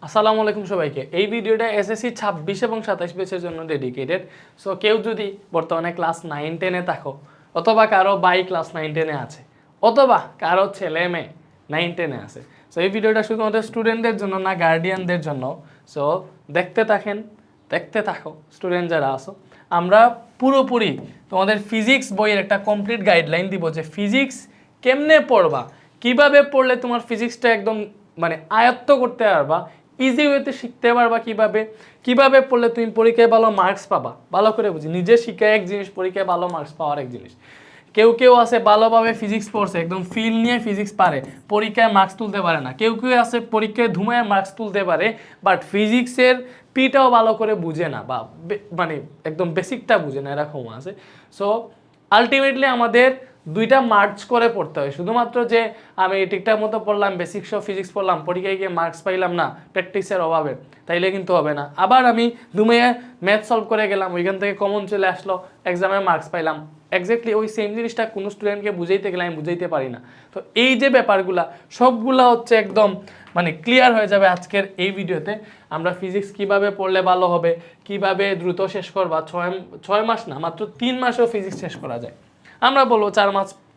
আসসালামু আলাইকুম সবাইকে। এই ভিডিওটা এসএসসি 26 এবং 27 ব্যাচের জন্য ডেডিকেটেড। সো কেউ যদি বর্তমানে ক্লাস 9-10 এ থাকো, অথবা কারো ভাই ক্লাস 9-10 এ আছে, অথবা কারো ছেলে মেয়ে 9-10 এ আছে, সো এই ভিডিওটা শুধুমাত্র স্টুডেন্টদের জন্য না, গার্ডিয়ানদের জন্য। সো দেখতে থাকো স্টুডেন্ট যারা আছো। আমরা পুরোপুরি তোমাদের ফিজিক্স বইয়ের একটা কমপ্লিট গাইডলাইন দিব যে ফিজিক্স কেমনে পড়বা, কিভাবে পড়লে তোমার ফিজিক্সটা একদম মানে আয়ত্ত করতে পারবা, ইজি ওয়েতে শিখতে পারবা, কিভাবে পড়লে তুমি পরীক্ষায় ভালো মার্কস পাবা। ভালো করে বুঝি, নিজে শিখে এক জিনিস, পরীক্ষায় ভালো মার্কস পাওয়ার এক জিনিস। কেউ আছে ভালোভাবে ফিজিক্স পড়ছে, একদম ফিল নিয়ে ফিজিক্স পারে, পরীক্ষায় মার্কস তুলতে পারে না। কেউ আছে পরীক্ষায় ধুমায় মার্কস তুলতে পারে, বাট ফিজিক্সের পিটাও ভালো করে বুঝে না, বা মানে একদম বেসিকটা বুঝে না, এরকম আছে। সো আলটিমেটলি আমাদের দুইটা মার্চ করে পড়তে হয়। শুধুমাত্র যে আমি ঠিকঠাক মতো পড়লাম, বেসিক্স অফ ফিজিক্স পড়লাম, পরীক্ষায় গিয়ে মার্কস পাইলাম না প্র্যাকটিসের অভাবে, তাইলে কিন্তু হবে না। আবার আমি ধুমিয়ে ম্যাথ সলভ করে গেলাম, ওইখান থেকে কমন চলে আসলো, এক্সামে মার্কস পাইলাম, এক্স্যাক্টলি ওই সেম জিনিসটা কোনো স্টুডেন্টকে বুঝাইতে গেলে আমি বুঝাইতে পারি না। তো এই যে ব্যাপারগুলা সবগুলা হচ্ছে একদম মানে ক্লিয়ার হয়ে যাবে আজকের এই ভিডিওতে। আমরা ফিজিক্স কিভাবে পড়লে ভালো হবে, কিভাবে দ্রুত শেষ করবা, 6 মাস না, মাত্র 3 মাসেও ফিজিক্স শেষ করা যায়। আমরা বলবো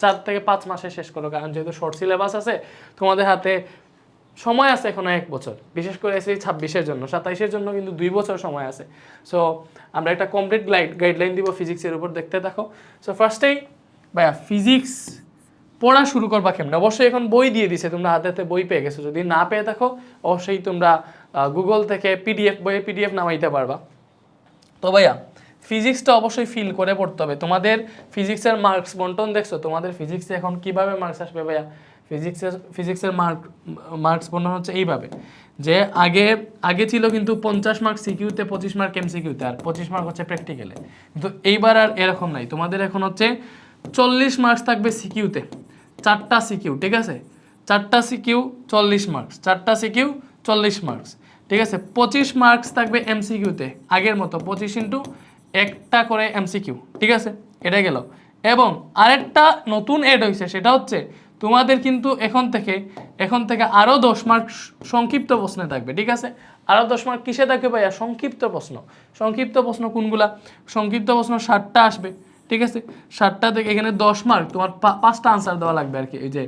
4 থেকে 5 মাসে শেষ করো, কারণ যেহেতু শর্ট সিলেবাস আছে, তোমাদের হাতে সময় আছে এখনো 1 বছর, বিশেষ করে এসএসসি 26-এর জন্য। 27-এর জন্য কিন্তু 2 বছর সময় আছে। সো আমরা একটা কমপ্লিট গাইডলাইন দিব ফিজিক্সের উপর, দেখতে থাকো। সো ফার্স্টেই ভাইয়া ফিজিক্স পড়া শুরু করবা কেমন? অবশ্যই এখন বই দিয়ে দিছে, তোমরা হাতে বই পেয়ে গেছো। যদি না পেয়ে থাকো, অবশ্যই তোমরা গুগল থেকে বইয়ে পিডিএফ নামাইতে পারবা। তো ভাইয়া ফিজিক্সটা অবশ্যই ফিল করে পড়তে হবে। তোমাদের ফিজিক্সের মার্কস বন্টন দেখছো, তোমাদের ফিজিক্সে এখন কিভাবে মার্কস আসবে ভাইয়া? ফিজিক্সের মার্কস বন্টন হচ্ছে এইভাবে, যে আগে ছিল কিন্তু 50 মার্ক সিকিউতে, 25 মার্ক এমসিকিউতে, আর 25 মার্ক হচ্ছে প্র্যাকটিক্যালে। কিন্তু এইবার আর এরকম নাই, তোমাদের এখন হচ্ছে 40 মার্কস থাকবে সিকিউতে, 4টা সিকিউ, ঠিক আছে? 4টা সিকিউ 40 মার্কস, 4টা সিকিউ 40 মার্কস, ঠিক আছে? 25 মার্কস থাকবে এমসিকিউতে, আগের মতো 25 ইন্টু একটা করে এমসিকিউ, ঠিক আছে? এটা গেল। এবং আরেকটা নতুন এড হয়েছে, সেটা হচ্ছে তোমাদের কিন্তু এখন থেকে আরও 10 মার্ক সংক্ষিপ্ত প্রশ্নে থাকবে, ঠিক আছে? আরও 10 মার্ক কিসে থাকবে ভাইয়া? সংক্ষিপ্ত প্রশ্ন কোনগুলা? সংক্ষিপ্ত প্রশ্ন 60টা আসবে, ঠিক আছে? 60টা থেকে এখানে 10 মার্ক, তোমার 5টা আনসার দেওয়া লাগবে আর কি, এই যে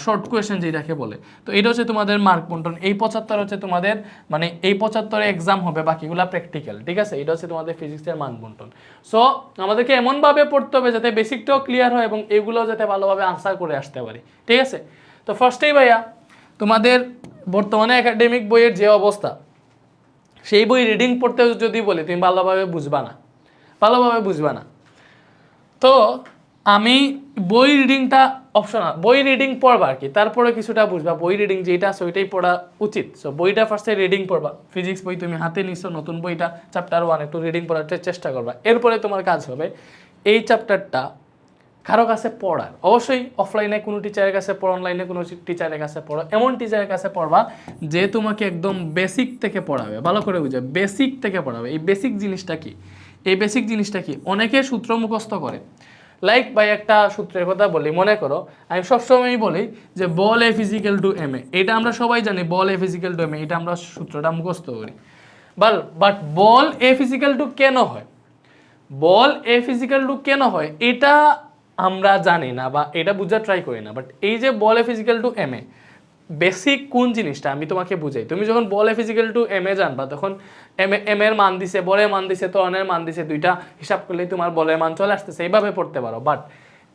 শর্ট কোয়েশ্চেন যেটাকে বলে। তো এটা হচ্ছে তোমাদের মার্ক বন্টন। এই 75 হচ্ছে তোমাদের, মানে এই 75 এক্সাম হবে, বাকিগুলা প্র্যাকটিক্যাল, ঠিক আছে? এটা হচ্ছে তোমাদের ফিজিক্সের মার্ক বন্টন। সো আমাদেরকে এমনভাবে পড়তে হবে যাতে বেসিকটাও ক্লিয়ার হয় এবং এগুলোও যাতে ভালোভাবে আনসার করে আসতে পারি, ঠিক আছে? তো ফার্স্টেই ভাইয়া তোমাদের বর্তমানে একাডেমিক বইয়ের যে অবস্থা, সেই বই রিডিং পড়তে যদি বলি, তুমি ভালোভাবে বুঝবা না। তো আমি বই রিডিংটা অপশনাল, বই রিডিং পড়বা আর কি, তারপরে কিছুটা বুঝবা। বই রিডিং যেটা আছে ওইটাই পড়া উচিত। সো বইটা ফার্স্টে রিডিং পড়বা, ফিজিক্স বই তুমি হাতে নিছো, নতুন বইটা চ্যাপ্টার 1 একটু রিডিং পড়ার চেষ্টা করবা। এরপরে তোমার কাজ হবে এই চ্যাপ্টারটা কারো কাছে পড়ার, অবশ্যই অফলাইনে কোনো টিচারের কাছে পড়ো, অনলাইনে কোনো টিচারের কাছে পড়ো, এমন টিচারের কাছে পড়বা যে তোমাকে একদম বেসিক থেকে পড়াবে, ভালো করে বুঝে বেসিক থেকে পড়াবে। এই বেসিক জিনিসটা কি? অনেকে সূত্র মুখস্থ করে। লাইক ভাই একটা সূত্রের কথা বলি, মনে করো আমি সবসময়ই বলি যে বল এ ফিজিক্যাল টু এম এ, এটা আমরা সবাই জানি, বল এ ফিজিক্যাল টু এম এ, এটা আমরা সূত্রটা মুখস্থ করি। বাট বল এ ফিজিক্যাল টু কেন হয় এটা আমরা জানি না, বা এটা বুঝার ট্রাই করি না। বাট এই যে বল এ ফিজিক্যাল টু এম এ, বেসিক কোন জিনিসটা আমি তোমাকে বুঝাই। তুমি যখন বলে ফিজিক্যাল টু এম এ জানবা, তখন এম এর মান দিছে, বলের মান দিছে, ত্বরণের মান দিছে, দুইটা হিসাব করলেই তোমার বলের মান চলে আসতেছে, এইভাবে পড়তে পারো। বাট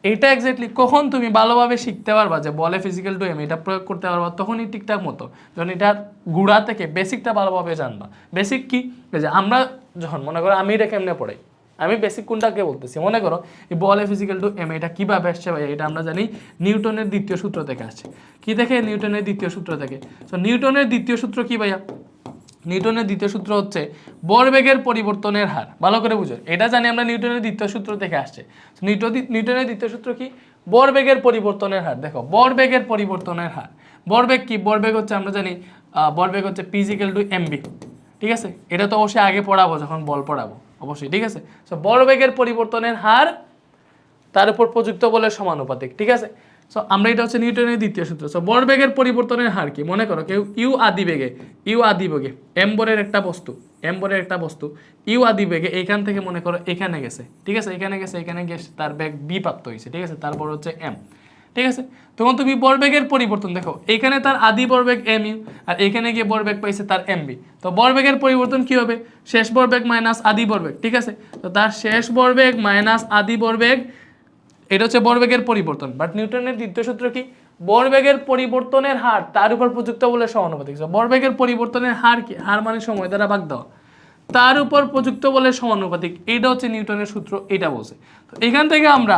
এটা এক্স্যাক্টলি কখন তুমি ভালোভাবে শিখতে পারবা যে বলে ফিজিক্যাল টু এম এটা প্রয়োগ করতে পারবা? তখনই ঠিকঠাক মতো, যখন এটার গুড়া থেকে বেসিকটা ভালোভাবে জানবা। বেসিক কি? যে আমরা যখন মনে করো আমি এটা কেমনে পড়াই, আমি বেসিক কোনটাকে বলতেছি, মনে করো এই বল এ ফিজিক্যাল টু এম এটা কিভাবে আসছে ভাই? এটা আমরা জানি নিউটনের দ্বিতীয় সূত্র থেকে আসছে। কি দেখে? নিউটনের দ্বিতীয় সূত্র থেকে। সো নিউটনের দ্বিতীয় সূত্র কি ভাইয়া? নিউটনের দ্বিতীয় সূত্র হচ্ছে ভরবেগের পরিবর্তনের হার। ভালো করে বুঝো, এটা জানি আমরা নিউটনের দ্বিতীয় সূত্র থেকে আসছে। নিউটনের দ্বিতীয় সূত্র কি? ভরবেগের পরিবর্তনের হার। দেখো ভরবেগের পরিবর্তনের হার, ভরবেগ কি? ভরবেগ হচ্ছে আমরা জানি ভরবেগ হচ্ছে পি ইকুয়াল টু এমবি, ঠিক আছে? এটা তো অবশ্যই আগে পড়াবো যখন বল পড়াবো, অবশ্যই, ঠিক আছে? সো ভরবেগের পরিবর্তনের হার তার উপর প্রযুক্ত বলের সমানুপাতিক, ঠিক আছে? সো আমরা এটা হচ্ছে নিউটনের দ্বিতীয় সূত্র। সো ভরবেগের পরিবর্তনের হার কি? মনে করো কেউ ইউ আদি বেগে এম ভরের একটা বস্তু ইউ আদি বেগে এইখান থেকে মনে করো এখানে গেছে, ঠিক আছে, এখানে গেছে তার বেগ বি প্রাপ্ত হয়েছে, ঠিক আছে, তারপর হচ্ছে এম, ঠিক আছে। তখন তুমি ভরবেগের পরিবর্তন দেখো, এখানে তার আদি ভরবেগ এম ইউ আর এখানে গিয়ে ভরবেগ পাইছে তার এম বি। তো ভরবেগের পরিবর্তন কি হবে? শেষ ভরবেগ মাইনাস আদি ভরবেগ, ঠিক আছে। তো তার শেষ ভরবেগ মাইনাস আদি ভরবেগ, এটা হচ্ছে ভরবেগের পরিবর্তন। বাট নিউটনের দ্বিতীয় সূত্র কি? ভরবেগের পরিবর্তনের হার তার উপর প্রযুক্ত বলের সমানুপাতিক। ভরবেগের পরিবর্তনের হার কি? হার মানে সময় দ্বারা ভাগ দেওয়া, তার উপর প্রযুক্ত বলের সমানুপাতিক। এইটা হচ্ছে নিউটনের সূত্র, এটা বলছে। তো এখান থেকে আমরা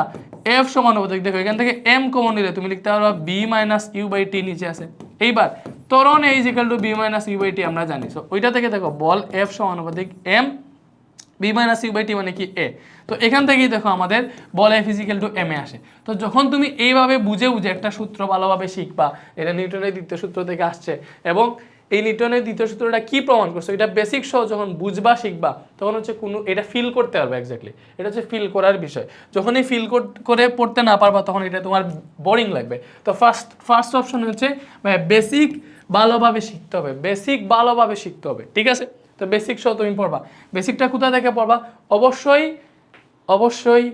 এফ সমানুপাতিক, দেখো এখান থেকে এম কমন নিলে তুমি লিখতে পারবা v minus u by t নিচে আছে। এইবার ত্বরণ a is equal to v minus u by t আমরা জানি। সো ওইটা থেকে দেখো বল এফ সমানুপাতিক m v minus u by t মানে কি এ। তো এখান থেকেই দেখো আমাদের বল F is equal to M a আসে। তো যখন তুমি এইভাবে বুঝে একটা সূত্র ভালোভাবে শিখবা, এটা নিউটনের দ্বিতীয় সূত্র থেকে আসছে, এবং এই নিউটনের দ্বিতীয় সূত্রটা কি প্রমাণ করছে এটা বেসিক সহ যখন বুঝবা শিখবা, তখন হচ্ছে কোনো এটা ফিল করতে পারবে। এক্স্যাক্টলি এটা হচ্ছে ফিল করার বিষয়। যখনই ফিল করে পড়তে না পারবা তখন এটা তোমার বোরিং লাগবে। তো ফার্স্ট অপশন হচ্ছে বেসিক ভালোভাবে শিখতে হবে, ঠিক আছে। তো বেসিক সহ তুমি পড়বা। বেসিকটা কোথা থেকে পড়বা? অবশ্যই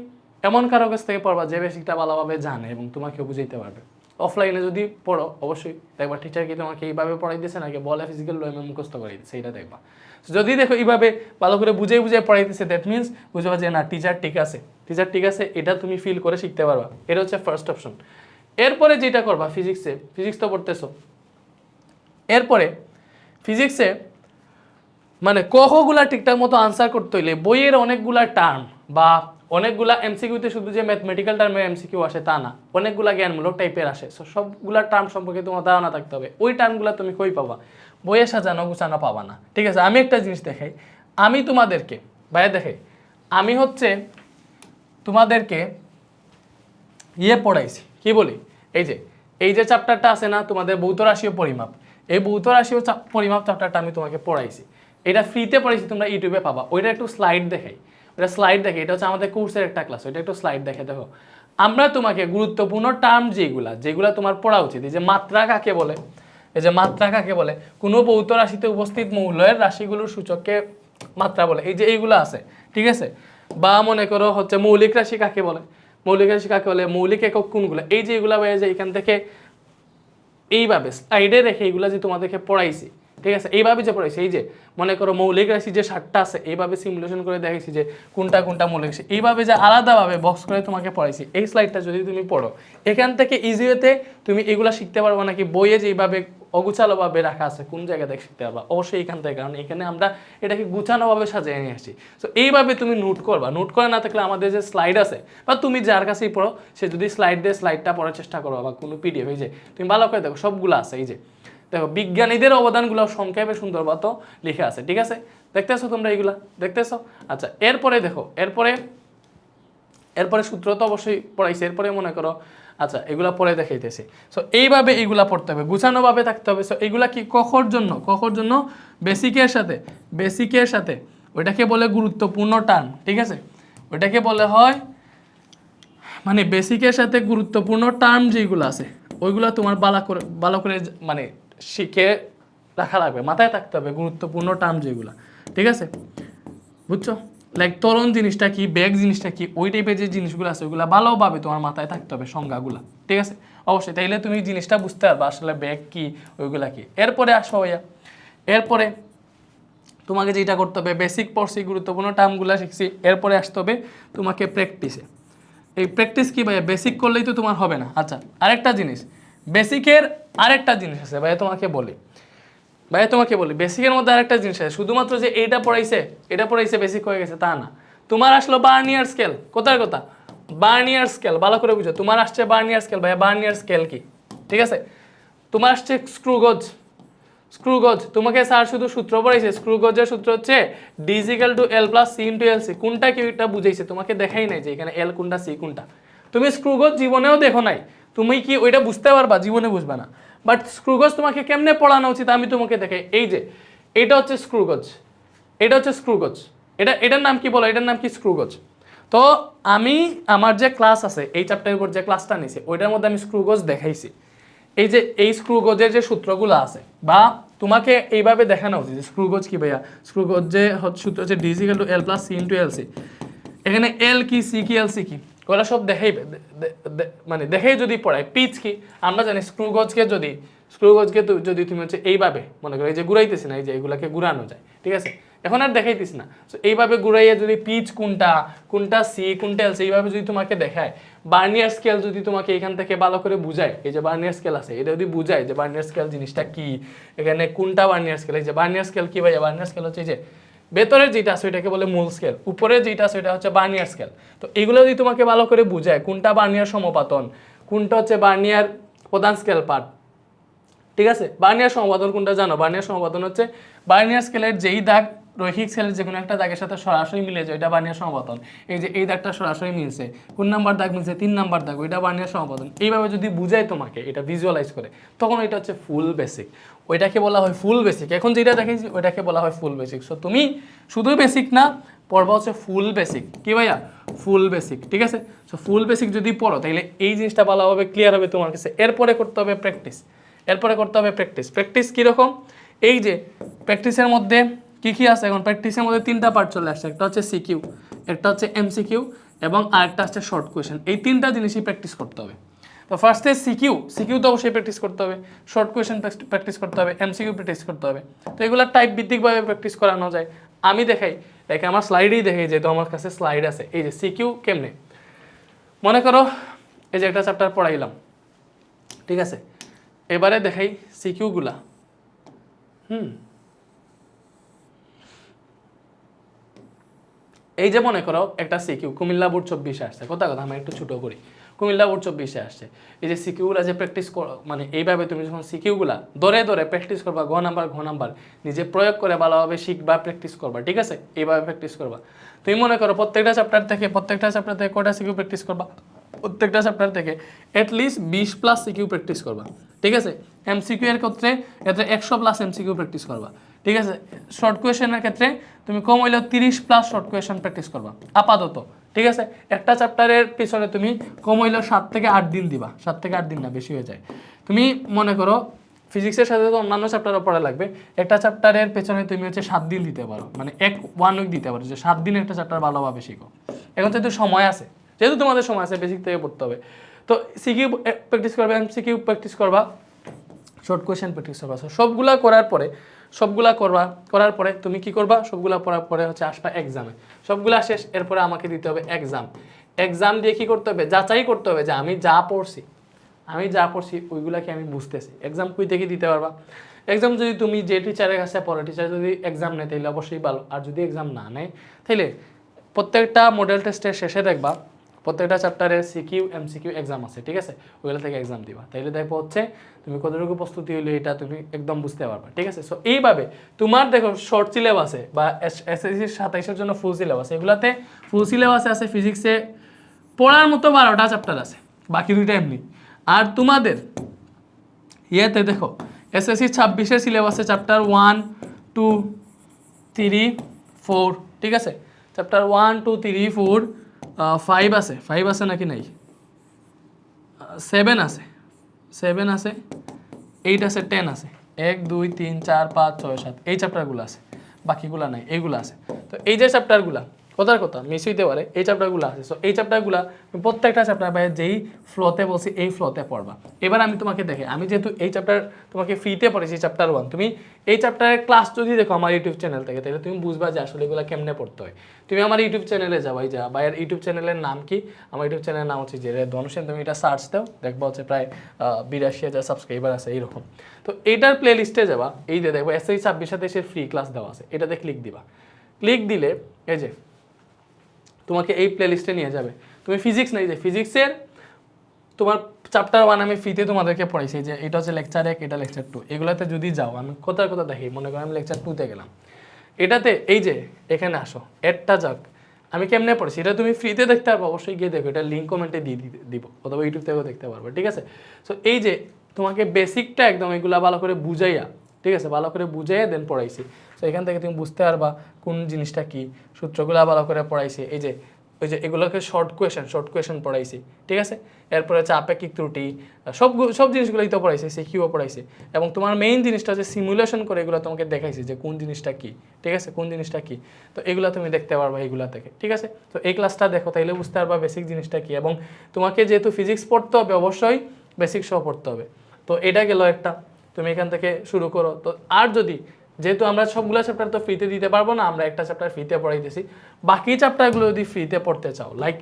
এমন কারো কাছ থেকে পড়বা যে বেসিকটা ভালোভাবে জানে এবং তোমাকে বুঝাইতে পারবে। অফলাইনে যদি পড়ো অবশ্যই দেখবা টিচার কি তোমাকে এইভাবে পড়াইতেছে নাকি বলে ফিজিক্যাল লো এম মুখস্থ করাইতেছে, এইটা দেখবা। যদি দেখো এইভাবে ভালো করে বুঝে পড়াইতেছে, দ্যাট মিনস বুঝবা যে না টিচার ঠিক আছে, এটা তুমি ফিল করে শিখতে পারবা। এটা হচ্ছে ফার্স্ট অপশন। এরপরে যেটা করবা ফিজিক্স তো পড়তেছো, এরপরে ফিজিক্সে মানে কখগুলা ঠিকঠাক মতো আনসার করতে হইলে বইয়ের অনেকগুলা টার্ম বা অনেকগুলা এমসিকিউতে শুধু যে ম্যাথমেটিক্যাল টার্মের এমসিকিউ আসে তা না, অনেকগুলা জ্ঞানমূলক টাইপের আসে। সো সবগুলা টার্ম সম্পর্কে তোমার ধারণা থাকতে হবে। ওই টার্মগুলা তুমি কই পাবা? বইয়ে সাজানো গুছানো পাবা না, ঠিক আছে। আমি একটা জিনিস দেখাই, আমি তোমাদেরকে আমি হচ্ছে তোমাদেরকে পড়াইছি, কি বলি, এই যে চ্যাপ্টারটা আছে না তোমাদের ভৌত রাশি ও পরিমাপ, এই ভৌত রাশি ও পরিমাপ চ্যাপ্টারটা আমি তোমাকে পড়াইছি। এটা ফ্রিতে পড়াইছি, তোমরা ইউটিউবে পাবা। ওইটা একটু স্লাইড দেখাই, এটা হচ্ছে আমাদের কোর্সের একটা ক্লাস, ওইটা একটু স্লাইড দেখে দেখো। আমরা তোমাকে গুরুত্বপূর্ণ টার্ম যেগুলা তোমার পড়া উচিত, এই যে মাত্রা কাকে বলে, কোনো ভৌত রাশিতে উপস্থিত মৌলের রাশিগুলোর সূচককে মাত্রা বলে, এই যে এইগুলো আছে, ঠিক আছে। বা মনে করো হচ্ছে মৌলিক রাশি কাকে বলে, মৌলিক একক কোনগুলো, এই যে এগুলা যে এখান থেকে এইভাবে স্লাইডে রেখে এইগুলা যে তোমাদেরকে পড়াইছি, ঠিক আছে, এইভাবে যে পড়াইছি, এই যে মনে করো মৌলিক রাশি যে 7টা আছে এইভাবে সিমুলেশন করে দেখাইছি যে কোনটা মৌলিক রাশি, এইভাবে যে আলাদাভাবে বক্স করে তোমাকে পড়াইছি, এই স্লাইডটা যদি তুমি পড়ো এখান থেকে ইজিওতে তুমি এগুলা শিখতে পারবো নাকি বইয়ে যে এইভাবে অগুছালোভাবে রাখা আছে কোন জায়গা থেকে শিখতে পারবা? অবশ্যই এখান থেকে, কারণ এখানে আমরা এটাকে গুছানোভাবে সাজিয়ে নিয়ে আসছি। তো এইভাবে তুমি নোট করবা, নোট করে না থাকলে আমাদের যে স্লাইড আছে বা তুমি যার কাছেই পড়ো সে যদি স্লাইডটা পড়ার চেষ্টা করো বা কোনো পিডিএফ, এই যে তুমি ভালো করে দেখো সবগুলো আছে, এই যে দেখো বিজ্ঞানীদের অবদানগুলো সংক্ষেপে সুন্দর মতো লিখে আছে, ঠিক আছে। দেখতেছো তোমরা এইগুলা দেখতেছো? আচ্ছা, এরপরে দেখো, এরপরে সূত্র তো অবশ্যই পড়াইছে, এরপরে মনে করো আচ্ছা এগুলা পরে দেখাইতেছি। সো এইভাবে এইগুলা পড়তে হবে, গুছানোভাবে থাকতে হবে। সো এইগুলা কি কখর জন্য বেসিকের সাথে ওইটাকে বলে গুরুত্বপূর্ণ টার্ম, ঠিক আছে। ওইটাকে বলে হয় মানে বেসিকের সাথে গুরুত্বপূর্ণ টার্ম যেগুলো আছে ওইগুলা তোমার ভালো করে মানে শিখে রাখা লাগবে, মাথায় থাকতে হবে গুরুত্বপূর্ণ টার্ম যেগুলো, ঠিক আছে, বুঝছো? লাইক ত্বরণ জিনিসটা কি, বেগ জিনিসটা কি, ওই টাইপের যে জিনিসগুলো আছে ওইগুলো ভালোভাবে তোমার মাথায় থাকতে হবে, সংজ্ঞাগুলো, ঠিক আছে। অবশ্যই তাইলে তুমি জিনিসটা বুঝতে পারবে আসলে বেগ কি, ওইগুলা কি। এরপরে আসো ভাইয়া, এরপরে তোমাকে যেটা করতে হবে, বেসিক পড়ছি, গুরুত্বপূর্ণ টার্মগুলো শিখছি, এরপরে আসতে হবে তোমাকে প্র্যাকটিসে। এই প্র্যাকটিস কি ভাইয়া? বেসিক করলেই তো তোমার হবে না। আচ্ছা, আরেকটা জিনিস, বেসিকের আরেকটা জিনিস আছে ভাইয়া, তোমাকে বলি বেসিকের মধ্যে আরেকটা জিনিস আছে। শুধুমাত্র যে এটা পড়াইছে বেসিক হয়ে গেছে তা না। তোমার আসলো বার্নিয়ার স্কেল, কোথার কথা? বার্নিয়ার স্কেল, ভালো করে বুঝো। তোমার আসছে বার্নিয়ার স্কেল, ভাইয়া বার্নিয়ার স্কেল কি, ঠিক আছে। তোমার আসছে স্ক্রু গজ, তোমাকে স্যার শুধু সূত্র পড়াইছে। স্ক্রু গজের সূত্র হচ্ছে D is equal to L plus C into L C. কোনটা কি ওইটা বুঝাইছে, তোমাকে দেখাই নাই যে এখানে এল কোনটা সি কোনটা। তুমি স্ক্রু গজ জীবনেও দেখো নাই, তুমি কি ওইটা বুঝতে পারবা? জীবনে বুঝবা না। বাট স্ক্রু গজ তোমাকে কেমনে পড়ানো উচিত আমি তোমাকে দেখাই। এই যে এটা হচ্ছে স্ক্রু গজ, এটার নাম কি বলো? এটার নাম কি স্ক্রু গজ। তো আমি আমার যে ক্লাস আছে এই চ্যাপ্টারের উপর যে ক্লাসটা নিয়েছি ওইটার মধ্যে আমি স্ক্রু গজ দেখাইছি। এই যে এই স্ক্রু গজের যে সূত্রগুলো আছে বা তোমাকে এইভাবে দেখানো উচিত যে স্ক্রু গজ কি ভাইয়া, স্ক্রু গজ যে সূত্র হচ্ছে D is equal to L plus C into L C. এখানে এল কি, সি কি, এল সি কি, ওরা সব দেখাইবে, মানে দেখেই যদি পড়ায়। পিচ কি আমরা জানি, স্ক্রু গজকে যদি তুমি হচ্ছে এইভাবে মনে করো, এই যে ঘুরাইতেছি না, এই যে এগুলাকে ঘুরানো যায়, ঠিক আছে, এখন আর দেখাইতেছি না। সো এইভাবে ঘুরাইয়া যদি পিচ কোনটা, কোনটা সি, কোনটা এল সি, এইভাবে যদি তোমাকে দেখায়, বার্নিয়ার স্কেল যদি তোমাকে এখান থেকে ভালো করে বুঝায়, এই যে বার্নিয়ার স্কেল আছে এটা যদি বুঝায় যে বার্নিয়ার স্কেল জিনিসটা কি, এখানে কোনটা বার্নিয়ার স্কেল, এই যে বার্নিয়ার স্কেল কি ভাইয়া, বার্নিয়ার স্কেল হচ্ছে এই যে ভেতরের যেটা আছে ওইটাকে বলে মূল স্কেল, উপরের যেটা আছে ওইটা হচ্ছে বার্নিয়ার স্কেল। তো এগুলো যদি তোমাকে ভালো করে বুঝায় কোনটা বার্নিয়ার সমপাতন, কোনটা হচ্ছে বার্নিয়ার প্রধান স্কেল পার্ট, ঠিক আছে। বার্নিয়ার সমপাতন কোনটা জানো? বার্নিয়ার সমপাতন হচ্ছে বার্নিয়ার স্কেলের যেই দাগ রৈখিক স্কেলের যে কোনো একটা দাগের সাথে সরাসরি মিলে যায়, ওইটা বার্নিয়ার সমপাতন। এই যে এই দাগটা সরাসরি মিলছে, কোন নাম্বার দাগ মিলছে, 3 নাম্বার দাগ, ওইটা বার্নিয়ার সমপাতন। এইভাবে যদি বুঝায় তোমাকে এটা ভিজুয়ালাইজ করে, তখন এটা হচ্ছে ফুল বেসিক, ওইটাকে বলা হয় ফুল বেসিক। এখন যেটা দেখেছি ওইটাকে বলা হয় ফুল বেসিক। সো তুমি শুধু বেসিক না, পড়বা হচ্ছে ফুল বেসিক। কি ভাইয়া? ফুল বেসিক, ঠিক আছে। সো ফুল বেসিক যদি পড়ো তাহলে এই জিনিসটা ভালোভাবে ক্লিয়ার হবে তোমার কাছে। এরপরে করতে হবে প্র্যাকটিস, এরপরে করতে হবে প্র্যাকটিস। প্র্যাকটিস কীরকম? এই যে প্র্যাকটিসের মধ্যে কী কী আছে, এখন প্র্যাকটিসের মধ্যে 3টা পার্ট চলে আসছে, একটা হচ্ছে সিকিউ, একটা হচ্ছে এমসিকিউ এবং আরেকটা হচ্ছে শর্ট কোয়েশ্চেন। এই 3টা জিনিসই প্র্যাকটিস করতে হবে। তো ফার্স্টে সিকিউ তো অবশ্যই প্র্যাকটিস করতে হবে, শর্ট কোয়েশ্চেন প্র্যাকটিস করতে হবে, এমসিকিউ প্র্যাকটিস করতে হবে। তো এগুলো টাইপ ভিত্তিকভাবে প্র্যাকটিস করানো যায়। আমি দেখাই, দেখে আমার স্লাইডেই দেখাই, যেহেতু আমার কাছে স্লাইড আছে। এই যে সিকিউ কেমনে, মনে করো এই যে একটা চ্যাপ্টার পড়াইলাম, ঠিক আছে, এবারে দেখাই সিকিউগুলা। এই যে মনে করো একটা সিকিউ কুমিল্লা বোর্ড 24-এ আসছে, কথা আমি একটু ছোটো করি, কুমিল্লা বোর্ড 24-এ আসছে। এই যে সিকিউগুলা যে প্র্যাকটিস মানে এইভাবে তুমি যখন সিকিউগুলা ধরে ধরে প্র্যাকটিস করবা, ঘ নাম্বার নিজে প্রয়োগ করে ভালোভাবে শিখবা, প্র্যাকটিস করবা, ঠিক আছে, এইভাবে প্র্যাকটিস করবা। তুমি মনে করো প্রত্যেকটা চ্যাপ্টার থেকে কয়টা সিকিউ প্র্যাকটিস করবা, প্রত্যেকটা চ্যাপ্টার থেকে অ্যাটলিস্ট 20+ সিকিউ প্র্যাকটিস করবা, ঠিক আছে। এমসিকিউ এর ক্ষেত্রে 100+ এমসিকিউ প্র্যাকটিস করবা, ঠিক আছে। শর্ট কোয়েশ্চেনের ক্ষেত্রে তুমি কম হইলেও 30+ শর্ট কোয়েশ্চেন প্র্যাকটিস করবা আপাতত, ঠিক আছে। একটা চ্যাপ্টারের পিছনে তুমি কম হইলেও 7 থেকে 8 দিন দিবা, 7 থেকে 8 দিন না, বেশি হয়ে যায়। তুমি মনে করো ফিজিক্সের সাথে তো অন্যান্য চ্যাপ্টারও পড়া লাগবে, একটা চ্যাপ্টারের পেছনে তুমি হচ্ছে 7 দিন দিতে পারো, মানে 1 উইক দিতে পারো, যে 7 দিন একটা চ্যাপ্টার ভালোভাবে শিখো। এখন যেহেতু সময় আছে, যেহেতু তোমাদের সময় আছে, বেসিক থেকে পড়তে হবে, তো সিকিউ প্র্যাকটিস করবা, এমসিকিউ প্র্যাকটিস করবা, শর্ট কোয়েশ্চেন প্র্যাকটিস করবা। সবগুলা করার পরে তুমি কি করবা, সবগুলা পড়ার পরে হচ্ছে আসবা এক্সামে, সবগুলা শেষ, এরপরে আমাকে দিতে হবে এক্সাম দিয়ে কি করতে হবে, যাচাই করতে হবে যে আমি যা পড়ছি ওইগুলাকে আমি বুঝতেছি। এক্সাম কই থেকে দিতে পারবা? এক্সাম যদি তুমি যে টিচারের কাছে পড়ো, টিচার যদি এক্সাম নেয় তাহলে অবশ্যই ভালো, আর যদি এক্সাম না নেয় তাহলে প্রত্যেকটা মডেল টেস্টের শেষে দেখবা প্রত্যেকটা চ্যাপ্টারের সিকিউ এমসিকিউ এক্সাম আছে, ঠিক আছে, ওইগুলো থেকে এক্সাম দিবা, তাইলে দেখবো হচ্ছে তুমি কতটুকু প্রস্তুতি হইলে এটা তুমি একদম বুঝতে পারবা, ঠিক আছে। সো এইভাবে তোমার দেখো শর্ট সিলেবাসে বা এসএসসি 27-এর জন্য ফুল সিলেবাস, এগুলাতে ফুল সিলেবাসে আছে ফিজিক্সে পড়ার মতো 12টা চ্যাপ্টার আছে, বাকি 2টা এমনি। আর তোমাদের ইয়েতে দেখো এসএসসি 26-এর সিলেবাসে চ্যাপ্টার 1 2 3 4, ঠিক আছে, চ্যাপ্টার 1 2 3 4 5 আছে নাকি নাই, 7 আছে, 8 আছে, 10 আছে, 1 2 3 4 5 6 7, এই চ্যাপ্টারগুলো আছে, বাকিগুলো নাই, এইগুলো আছে। তো এই যে চ্যাপ্টারগুলো কথা মিস হইতে পারে, এই চ্যাপ্টারগুলো আছে। সো এই চ্যাপ্টারগুলো প্রত্যেকটা চ্যাপ্টার বাইরে যেই ফ্লোতে বলছি এই ফ্লোতে পড়বা। এবার আমি তোমাকে দেখে, আমি যেহেতু এই চ্যাপ্টার তোমাকে ফ্রিতে পড়েছি চ্যাপ্টার 1, তুমি এই চ্যাপ্টারের ক্লাস যদি দেখো আমার ইউটিউব চ্যানেল থেকে, তাহলে তুমি বুঝবা যে আসলে এগুলো কেমনে পড়তে হয়। তুমি আমার ইউটিউব চ্যানেলে যাবাই যা, বা এর ইউটিউব চ্যানেলের নাম কি, আমার ইউটিউব চ্যানেলের নাম হচ্ছে যে ধনুষেন, তুমি এটা সার্চ দাও, দেখবা হচ্ছে প্রায় 82,000 সাবস্ক্রাইবার আছে এইরকম। তো এইটার প্লে লিস্টে যাবা, এই যে দেখবো এসএসসি 26-এর ফ্রি ক্লাস দেওয়া আছে, এটাতে ক্লিক দিবা। ক্লিক দিলে এই যে তোমাকে এই প্লে লিস্টে নিয়ে যাবে। তুমি ফিজিক্স নেই, যে ফিজিক্সের তোমার চ্যাপ্টার 1 আমি ফ্রিতে তোমাদেরকে পড়াইছি, যে এটা হচ্ছে লেকচার 1, এটা লেকচার 2, এগুলাতে যদি যাও, আমি কথা দেখি, মনে করো আমি লেকচার 2-তে গেলাম, এটাতে এই যে এখানে আসো, এডটা যাক, আমি কেমনে পড়েছি এটা তুমি ফ্রিতে দেখতে পারবো, অবশ্যই গিয়ে দেখো, এটা লিঙ্ক কমেন্টে দিয়ে দিব, অথবা ইউটিউব থেকেও দেখতে পারবে, ঠিক আছে। সো এই যে তোমাকে বেসিকটা একদম এগুলা ভালো করে বুঝাইয়া, ঠিক আছে, ভালো করে বুঝাইয়া দেন পড়াইছি। সো এখান থেকে তুমি বুঝতে পারবা কোন জিনিসটা কি, সূত্রগুলা ভালো করে পড়াইছি। এই যে ওই যে এগুলোকে শর্ট কোয়েশন পড়াইছি, ঠিক আছে। এরপরে হচ্ছে আপেক্ষিক ত্রুটি, সব জিনিসগুলোই তো পড়াইছি, সিকিউও পড়াইছি। এবং তোমার মেইন জিনিসটা হচ্ছে সিমুলেশন করে এগুলো তোমাকে দেখাইছি যে কোন জিনিসটা কি, ঠিক আছে, কোন জিনিসটা কি। তো এগুলো তুমি দেখতে পারবা এইগুলা থেকে, ঠিক আছে। তো এই ক্লাসটা দেখো, তাইলে বুঝতে পারবা বেসিক জিনিসটা কি। এবং তোমাকে যেহেতু ফিজিক্স পড়তে হবে, অবশ্যই বেসিক সহ পড়তে হবে। তো এটা গেল একটা, তুমি এখান থেকে শুরু করো। তো আর যদি, যেহেতু আমরা সবগুলো চ্যাপ্টার তো ফ্রিতে দিতে পারবো না, আমরা একটা চ্যাপ্টার ফ্রিতে পড়াইতেছি, বাকি চ্যাপ্টারগুলো যদি ফ্রিতে পড়তে চাও, লাইক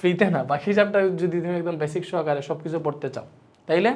ফ্রিতে না, বাকি চ্যাপ্টার যদি তুমি একদম বেসিক সহকারে সব কিছু পড়তে চাও, তাইলে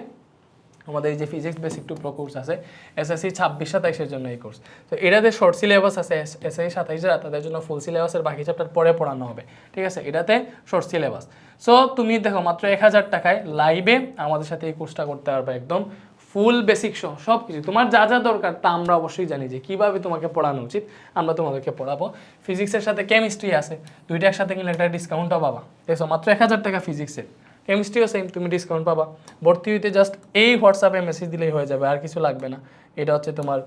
আমাদের এই যে physics basic to pro course আছে এসএসসি 26-27 জন্য এই কোর্স। তো এটাতে শর্ট সিলেবাস আছে, এসএসসি 27 যারা তাদের জন্য ফুল সিলেবাসের বাকি চ্যাপ্টার পরে পড়ানো হবে, ঠিক আছে। এটাতে শর্ট সিলেবাস। সো তুমি দেখো মাত্র 1000 টাকায় লাইভে আমাদের সাথে এই কোর্সটা করতে পারবে, একদম ফুল বেসিক সহ সব কিছু। তোমার যা যা দরকার তা আমরা অবশ্যই জানি যে কীভাবে তোমাকে পড়ানো উচিত, আমরা তোমাদেরকে পড়াবো। ফিজিক্সের সাথে কেমিস্ট্রি আছে, দুইটা একসাথে কিনলে একটা ডিসকাউন্টও পাবা, দেখো মাত্র 1000 টাকা ফিজিক্সের, কেমিস্ট্রিও সেম, তুমি ডিসকাউন্ট পাবা। ভর্তি হইতে জাস্ট এই হোয়াটসঅ্যাপে মেসেজ দিলেই হয়ে যাবে, আর কিছু লাগবে না। এটা হচ্ছে তোমার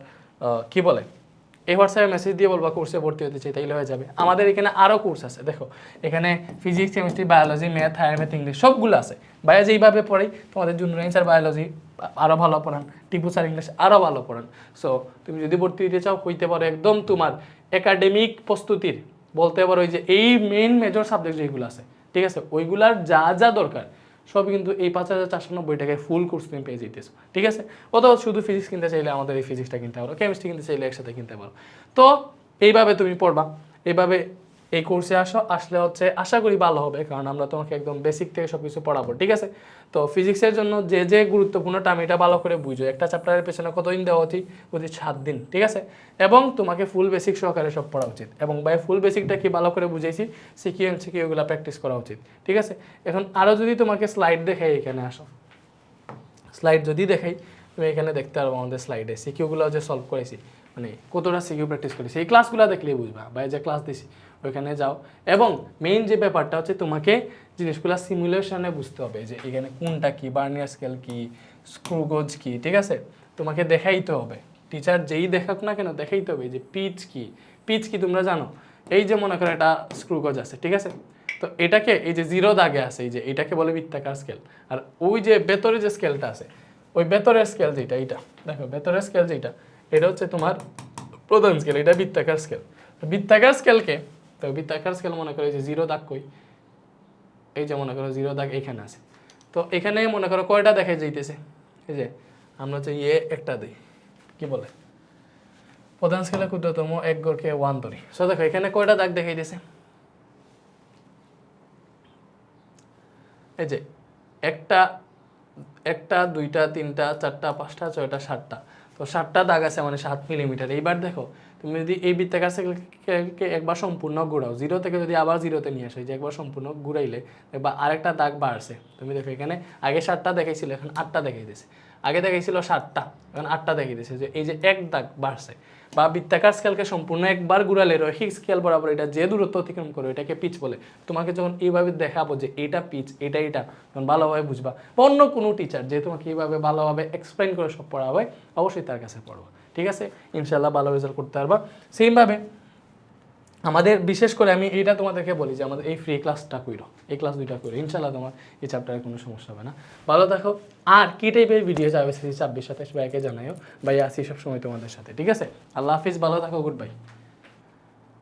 কি বলে, এই হোয়াটসঅ্যাপে মেসেজ দিয়ে বলবা কোর্সে ভর্তি হতে চাই, তাইলে হয়ে যাবে। আমাদের এখানে আরও কোর্স আছে, দেখো এখানে physics, chemistry, biology, math, higher math, English সবগুলো আছে। ভাইয়া যেইভাবে পড়াই তোমাদের জন্য স্যার বায়োলজি আরও ভালো পড়ান, টিপু স্যার ইংলিশ আরও ভালো পড়ান। সো তুমি যদি ভর্তি হইতে চাও, হইতে পারো একদম তোমার একাডেমিক প্রস্তুতির, বলতে পারো ওই যে এই মেইন মেজর সাবজেক্ট যেগুলো আছে, ঠিক আছে, ওইগুলার যা যা দরকার সবই কিন্তু এই 5490 টাকায় ফুল কোর্স তুমি পেয়ে যেতেছো, ঠিক আছে। অথবা শুধু ফিজিক্স কিনতে চাইলে আমাদের এই ফিজিক্সটা কিনতে পারো, কেমিস্ট্রি কিনতে চাইলে একসাথে কিনতে পারো। তো এইভাবে তুমি পড়বা, এইভাবে এই কোর্সে আসলে হচ্ছে আশা করি ভালো হবে, কারণ আমরা তোমাকে একদম বেসিক থেকে সব কিছু পড়াবো, ঠিক আছে। তো ফিজিক্সের জন্য যে যে গুরুত্বপূর্ণ টার্ম, এটা ভালো করে বুঝো। একটা চ্যাপ্টারের পেছনে কতদিন দেওয়া উচিত? 7 দিন, ঠিক আছে। এবং তোমাকে ফুল বেসিক সহকারে সব পড়া উচিত। এবং ভাই ফুল বেসিকটা কি ভালো করে বুঝাইছি, সিকিউ এগুলো প্র্যাকটিস করা উচিত, ঠিক আছে। এখন আরও যদি তোমাকে স্লাইড দেখাই, এখানে আসো, স্লাইড যদি দেখাই, তুমি এখানে দেখতে পারবো আমাদের স্লাইডে সিকিউগুলো যে সলভ করেছি, মানে কতটা সিকিউ প্র্যাকটিস করেছি, এই ক্লাসগুলো দেখলেই বুঝবা। ভাই যে ক্লাস দিছি ওইখানে যাও। এবং মেইন যে ব্যাপারটা হচ্ছে তোমাকে জিনিসগুলো সিমুলেশনে বুঝতে হবে, যে এখানে কোনটা কি, বার্নিয়ার স্কেল কি, স্ক্রুগজ কি, ঠিক আছে, তোমাকে দেখাইতে হবে। টিচার যেই দেখাক না কেন দেখাইতে হবে যে পিচ কি। পিচ কি তোমরা জানো? এই যে মনে করো একটা স্ক্রুগজ আছে, ঠিক আছে, তো এটাকে এই যে 0 দাগে আছে, এই যে এটাকে বলে বৃত্তাকার স্কেল। আর ওই যে ভেতরে যে স্কেলটা আছে, ওই ভেতরের স্কেল যেটা, এইটা দেখো ভেতরের স্কেল যেটা, এটা হচ্ছে তোমার প্রধান স্কেল, এটা বৃত্তাকার স্কেল। বৃত্তাকার স্কেলকে, তো বৃত্তাকার স্কেল মনে করো যে 0 দাগ কই, এই যে মনে করো 0 দাগ এখানে আছে। তো এখানে মনে করো কয়টা দেখা যাইতেছে, এই যে আমরা হচ্ছে একটা দিই, কি বলে প্রধান স্কেলে ক্ষুদ্রতম এক গড়কে 1 ধরি। সো দেখো এখানে কয়টা দাগ দেখাইতেছে, এই যে একটা দুইটা তিনটা চারটা পাঁচটা ছয়টা 7টা, তো 7টা দাগ আছে, মানে 7 মিলিমিটার। এইবার দেখো তুমি যদি এই বৃত্তাকার স্কেলকে একবার সম্পূর্ণ ঘুরাও, 0 থেকে যদি আবার 0-তে নিয়ে আসো, যে একবার সম্পূর্ণ ঘুরাইলে বা আরেকটা দাগ বাড়ছে। তুমি দেখো এখানে আগে 7টা দেখাইছিল, এখন 8টা দেখাইতেছে। আগে দেখাইছিল 7টা, এখন 8টা দেখাইতেছে, যে এই যে এক দাগ বাড়ছে। বা বৃত্তাকার স্কেলকে সম্পূর্ণ একবার ঘুরালে রৈখিক স্কেল বরাবর এটা যে দূরত্ব অতিক্রম করে এটাকে পিচ বলে। তোমাকে যখন এইভাবে দেখাবো যে এটা পিচ, এটা তখন ভালোভাবে বুঝবা। বা অন্য কোনো টিচার যে তোমাকে এইভাবে ভালোভাবে এক্সপ্লেন করে সব পড়া হয়, অবশ্যই তার কাছে পড়বা, ঠিক আছে। ইনশাল্লাহ ভালো রেজাল্ট করতে পারবা। সেমভাবে আমাদের বিশেষ করে আমি এইটা তোমাদেরকে বলি যে আমাদের এই ফ্রি ক্লাসটা কইরো, এই ক্লাস 2টা কইরো, ইনশাল্লাহ তোমার এই চ্যাপ্টারে কোনো সমস্যা হবে না। ভালো থাকো। আর কি টাইপের ভিডিও যাবে 26-27 ভাইকে জানাইও, ভাই আসি সব সময় তোমাদের সাথে, ঠিক আছে। আল্লাহ হাফিজ, ভালো থাকো, গুড বাই।